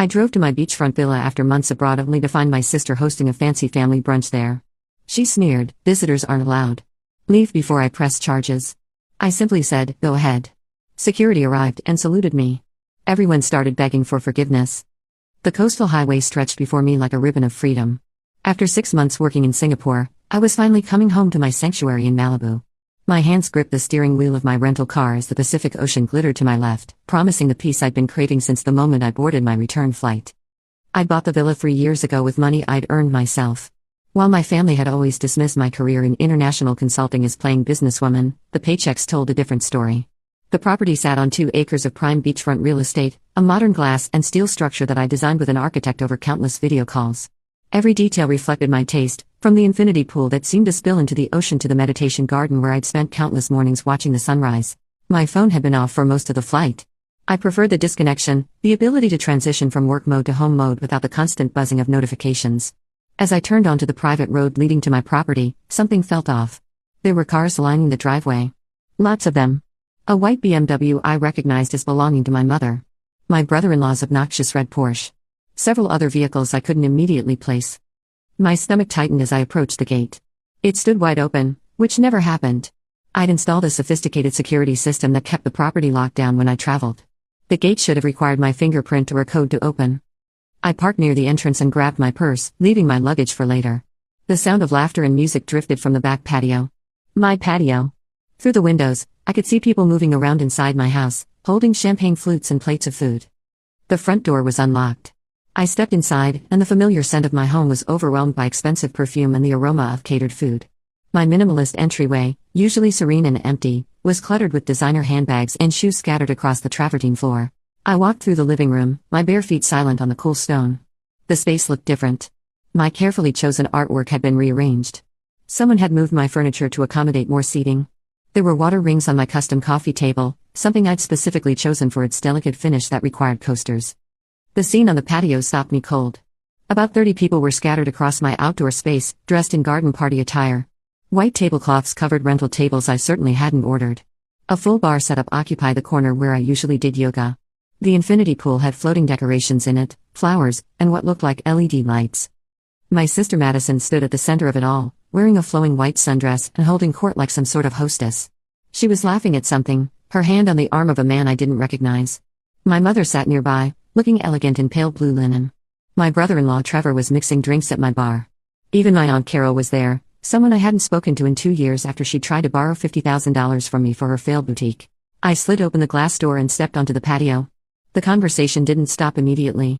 I drove to my beachfront villa after months abroad only to find my sister hosting a fancy family brunch there. She sneered, "Visitors aren't allowed. Leave before I press charges." I simply said, "Go ahead." Security arrived and saluted me. Everyone started begging for forgiveness. The coastal highway stretched before me like a ribbon of freedom. After 6 months working in Singapore, I was finally coming home to my sanctuary in Malibu. My hands gripped the steering wheel of my rental car as the Pacific Ocean glittered to my left, promising the peace I'd been craving since the moment I boarded my return flight. I'd bought the villa 3 years ago with money I'd earned myself. While my family had always dismissed my career in international consulting as playing businesswoman, the paychecks told a different story. The property sat on 2 acres of prime beachfront real estate, a modern glass and steel structure that I designed with an architect over countless video calls. Every detail reflected my taste, from the infinity pool that seemed to spill into the ocean to the meditation garden where I'd spent countless mornings watching the sunrise. My phone had been off for most of the flight. I preferred the disconnection, the ability to transition from work mode to home mode without the constant buzzing of notifications. As I turned onto the private road leading to my property, something felt off. There were cars lining the driveway. Lots of them. A white BMW I recognized as belonging to my mother. My brother-in-law's obnoxious red Porsche. Several other vehicles I couldn't immediately place. My stomach tightened as I approached the gate. It stood wide open, which never happened. I'd installed a sophisticated security system that kept the property locked down when I traveled. The gate should have required my fingerprint or a code to open. I parked near the entrance and grabbed my purse, leaving my luggage for later. The sound of laughter and music drifted from the back patio. My patio. Through the windows, I could see people moving around inside my house, holding champagne flutes and plates of food. The front door was unlocked. I stepped inside, and the familiar scent of my home was overwhelmed by expensive perfume and the aroma of catered food. My minimalist entryway, usually serene and empty, was cluttered with designer handbags and shoes scattered across the travertine floor. I walked through the living room, my bare feet silent on the cool stone. The space looked different. My carefully chosen artwork had been rearranged. Someone had moved my furniture to accommodate more seating. There were water rings on my custom coffee table, something I'd specifically chosen for its delicate finish that required coasters. The scene on the patio stopped me cold. About 30 people were scattered across my outdoor space, dressed in garden party attire. White tablecloths covered rental tables I certainly hadn't ordered. A full bar setup occupied the corner where I usually did yoga. The infinity pool had floating decorations in it, flowers, and what looked like LED lights. My sister Madison stood at the center of it all, wearing a flowing white sundress and holding court like some sort of hostess. She was laughing at something, her hand on the arm of a man I didn't recognize. My mother sat nearby, looking elegant in pale blue linen. My brother-in-law Trevor was mixing drinks at my bar. Even my Aunt Carol was there, someone I hadn't spoken to in 2 years after she tried to borrow $50,000 from me for her failed boutique. I slid open the glass door and stepped onto the patio. The conversation didn't stop immediately.